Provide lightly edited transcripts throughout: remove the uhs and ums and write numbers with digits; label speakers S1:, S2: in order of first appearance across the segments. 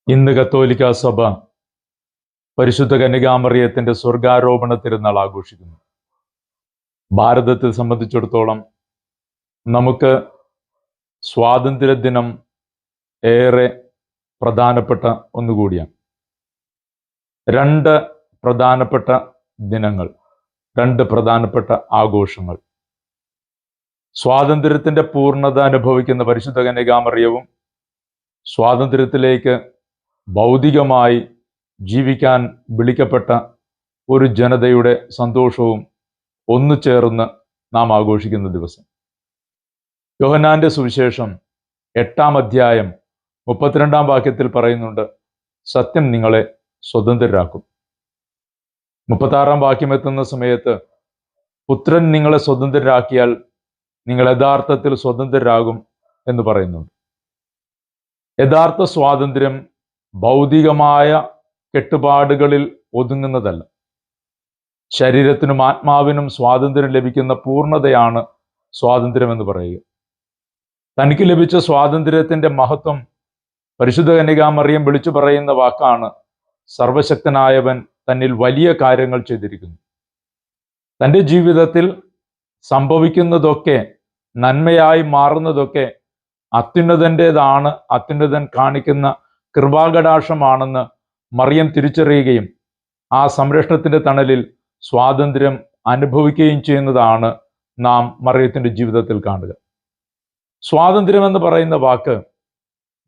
S1: ഇന്ന് കത്തോലിക്ക സഭ പരിശുദ്ധ കന്യകാമറിയത്തിന്റെ സ്വർഗാരോപണ തിരുനാൾ ആഘോഷിക്കുന്നു. ഭാരതത്തെ സംബന്ധിച്ചിടത്തോളം നമുക്ക് സ്വാതന്ത്ര്യദിനം ഏറെ പ്രധാനപ്പെട്ട ഒന്നുകൂടിയാണ്. രണ്ട് പ്രധാനപ്പെട്ട ദിനങ്ങൾ, രണ്ട് പ്രധാനപ്പെട്ട ആഘോഷങ്ങൾ. സ്വാതന്ത്ര്യത്തിന്റെ പൂർണ്ണത അനുഭവിക്കുന്ന പരിശുദ്ധ കന്യകാമറിയവും സ്വാതന്ത്ര്യത്തിലേക്ക് ഭൗതികമായി ജീവിക്കാൻ വിളിക്കപ്പെട്ട ഒരു ജനതയുടെ സന്തോഷവും ഒന്നു ചേർന്ന് നാം ആഘോഷിക്കുന്ന ദിവസം. യോഹന്നാന്റെ സുവിശേഷം 8-ാം അധ്യായം 32-ാം വാക്യത്തിൽ പറയുന്നുണ്ട്, സത്യം നിങ്ങളെ സ്വതന്ത്രരാക്കും. 36-ാം വാക്യം എത്തുന്ന സമയത്ത്, പുത്രൻ നിങ്ങളെ സ്വതന്ത്രരാക്കിയാൽ നിങ്ങൾ യഥാർത്ഥത്തിൽ സ്വതന്ത്രരാകും എന്ന് പറയുന്നുണ്ട്. യഥാർത്ഥ സ്വാതന്ത്ര്യം ഭൗതികമായ കെട്ടുപാടുകളിൽ ഒതുങ്ങുന്നതല്ല. ശരീരത്തിനും ആത്മാവിനും സ്വാതന്ത്ര്യം ലഭിക്കുന്ന പൂർണ്ണതയാണ് സ്വാതന്ത്ര്യം എന്ന് പറയുക. തനിക്ക് ലഭിച്ച സ്വാതന്ത്ര്യത്തിന്റെ മഹത്വം പരിശുദ്ധ കന്യകാമറിയം വിളിച്ചു പറയുന്ന വാക്കാണ്, സർവശക്തനായവൻ തന്നിൽ വലിയ കാര്യങ്ങൾ ചെയ്തിരിക്കുന്നു. തൻ്റെ ജീവിതത്തിൽ സംഭവിക്കുന്നതൊക്കെ, നന്മയായി മാറുന്നതൊക്കെ അത്യുന്നതൻ്റെതാണ്, അത്യുന്നതൻ കാണിക്കുന്ന കൃപാകടാക്ഷമാണെന്ന് മറിയം തിരിച്ചറിയുകയും ആ സംരക്ഷണത്തിന്റെ തണലിൽ സ്വാതന്ത്ര്യം അനുഭവിക്കുകയും ചെയ്യുന്നതാണ് നാം മറിയത്തിന്റെ ജീവിതത്തിൽ കാണുക. സ്വാതന്ത്ര്യം എന്ന് പറയുന്ന വാക്ക്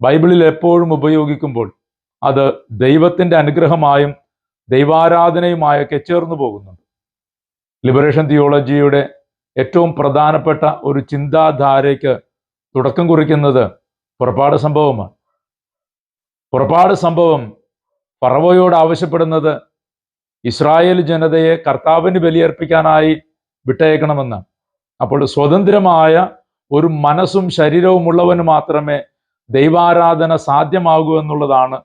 S1: ബൈബിളിൽ എപ്പോഴും ഉപയോഗിക്കുമ്പോൾ അത് ദൈവത്തിന്റെ അനുഗ്രഹമായും ദൈവാരാധനയുമായൊക്കെ ചേർന്നു പോകുന്നുണ്ട്. ലിബറേഷൻ തിയോളജിയുടെ ഏറ്റവും പ്രധാനപ്പെട്ട ഒരു ചിന്താധാരയ്ക്ക് തുടക്കം കുറിക്കുന്നത് പുറപ്പാട് സംഭവമാണ്. പുറപ്പാട് സംഭവം ഫറവോയോട് ആവശ്യപ്പെടുന്നത് ഇസ്രായേൽ ജനതയെ കർത്താവിന് ബലിയർപ്പിക്കാനായി വിട്ടയക്കണമെന്നാണ്. അപ്പോൾ സ്വതന്ത്രമായ ഒരു മനസ്സും ശരീരവും ഉള്ളവന് മാത്രമേ ദൈവാരാധന സാധ്യമാകൂ എന്നുള്ളതാണ്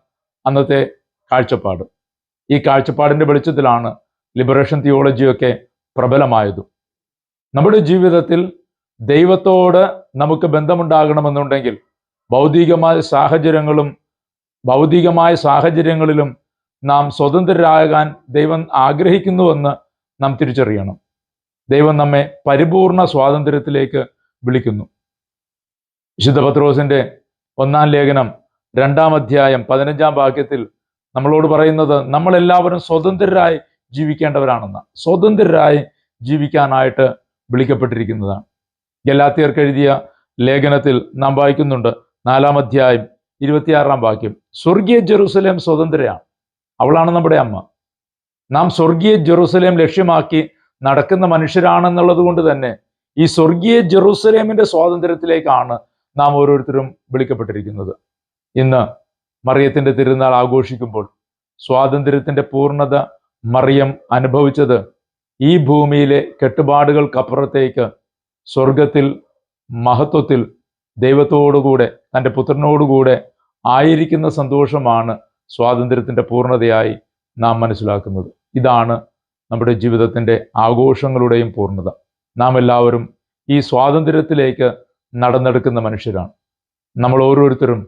S1: അന്നത്തെ കാഴ്ചപ്പാട്. ഈ കാഴ്ചപ്പാടിന്റെ വെളിച്ചത്തിലാണ് ലിബറേഷൻ തിയോളജിയൊക്കെ പ്രബലമായതും. നമ്മുടെ ജീവിതത്തിൽ ദൈവത്തോട് നമുക്ക് ബന്ധമുണ്ടാകണമെന്നുണ്ടെങ്കിൽ ഭൗതികമായ സാഹചര്യങ്ങളിലും നാം സ്വതന്ത്രരാകാൻ ദൈവം ആഗ്രഹിക്കുന്നുവെന്ന് നാം തിരിച്ചറിയണം. ദൈവം നമ്മെ പരിപൂർണ സ്വാതന്ത്ര്യത്തിലേക്ക് വിളിക്കുന്നു. വിശുദ്ധ പത്രോസിന്റെ 1-ാം ലേഖനം 2-ാം അധ്യായം 15-ാം വാക്യത്തിൽ നമ്മളോട് പറയുന്നത്, നമ്മളെല്ലാവരും സ്വതന്ത്രരായി ജീവിക്കേണ്ടവരാണെന്ന്. സ്വതന്ത്രരായി ജീവിക്കാനായിട്ട് വിളിക്കപ്പെട്ടിരിക്കുന്നതാണ്. ഗലാത്യർക്ക് എഴുതിയ ലേഖനത്തിൽ നാം വായിക്കുന്നുണ്ട്, 4-ാം അധ്യായം 26-ാം വാക്യം, സ്വർഗീയ ജെറുസലേം സ്വതന്ത്രയാണ്, അവളാണ് നമ്മുടെ അമ്മ. നാം സ്വർഗീയ ജെറുസലേം ലക്ഷ്യമാക്കി നടക്കുന്ന മനുഷ്യരാണെന്നുള്ളത് കൊണ്ട് തന്നെ ഈ സ്വർഗീയ ജെറുസലേമിന്റെ സ്വാതന്ത്ര്യത്തിലേക്കാണ് നാം ഓരോരുത്തരും വിളിക്കപ്പെട്ടിരിക്കുന്നത്. ഇന്ന് മറിയത്തിന്റെ തിരുനാൾ ആഘോഷിക്കുമ്പോൾ സ്വാതന്ത്ര്യത്തിന്റെ പൂർണ്ണത മറിയം അനുഭവിച്ചത് ഈ ഭൂമിയിലെ കെട്ടുപാടുകൾക്കപ്പുറത്തേക്ക് സ്വർഗത്തിൽ മഹത്വത്തിൽ ദൈവത്തോടുകൂടെ തൻ്റെ പുത്രനോടുകൂടെ ആയിരിക്കുന്ന സന്തോഷമാണ് സ്വാതന്ത്ര്യത്തിന്റെ പൂർണ്ണതയായി നാം മനസ്സിലാക്കുന്നത്. ഇതാണ് നമ്മുടെ ജീവിതത്തിന്റെ ആഘോഷങ്ങളുടെയും പൂർണ്ണത. നാം എല്ലാവരും ഈ സ്വാതന്ത്ര്യത്തിലേക്ക് നടന്നെടുക്കുന്ന മനുഷ്യരാണ്. നമ്മൾ ഓരോരുത്തരും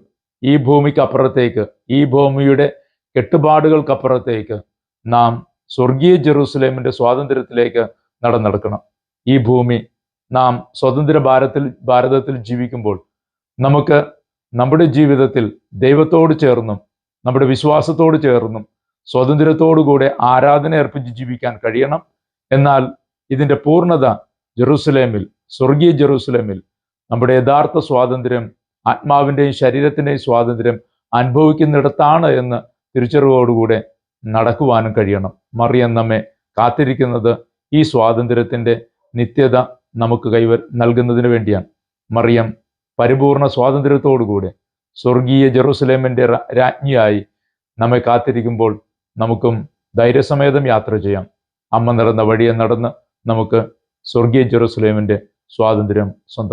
S1: ഈ ഭൂമിക്കപ്പുറത്തേക്ക്, ഈ ഭൂമിയുടെ കെട്ടുപാടുകൾക്കപ്പുറത്തേക്ക് നാം സ്വർഗീയ ജെറൂസലേമിന്റെ സ്വാതന്ത്ര്യത്തിലേക്ക് നടന്നെടുക്കണം. ഈ ഭൂമി നാം സ്വതന്ത്ര ഭാരതത്തിൽ ജീവിക്കുമ്പോൾ നമുക്ക് നമ്മുടെ ജീവിതത്തിൽ ദൈവത്തോട് ചേർന്നും നമ്മുടെ വിശ്വാസത്തോട് ചേർന്നും സ്വാതന്ത്ര്യത്തോടുകൂടെ ആരാധന അർപ്പിച്ച് ജീവിക്കാൻ കഴിയണം. എന്നാൽ ഇതിൻ്റെ പൂർണ്ണത ജെറൂസലേമിൽ, സ്വർഗീയ ജെറൂസലേമിൽ നമ്മുടെ യഥാർത്ഥ സ്വാതന്ത്ര്യം, ആത്മാവിൻ്റെയും ശരീരത്തിൻ്റെയും സ്വാതന്ത്ര്യം അനുഭവിക്കുന്നിടത്താണ് എന്ന് തിരിച്ചറിവോടുകൂടെ നടക്കുവാനും കഴിയണം. മറിയം നമ്മെ കാത്തിരിക്കുന്നത് ഈ സ്വാതന്ത്ര്യത്തിൻ്റെ നിത്യത നമുക്ക് നൽകുന്നതിന് വേണ്ടിയാണ്. മറിയം പരിപൂർണ സ്വാതന്ത്ര്യത്തോടുകൂടെ സ്വർഗീയ ജെറൂസലേമിൻ്റെ രാജ്ഞിയായി നമ്മെ കാത്തിരിക്കുമ്പോൾ നമുക്കും ധൈര്യസമേതം യാത്ര ചെയ്യാം. അമ്മ നടന്ന വഴിയെ നടന്ന് നമുക്ക് സ്വർഗീയ ജെറൂസലേമിൻ്റെ സ്വാതന്ത്ര്യം സ്വന്തം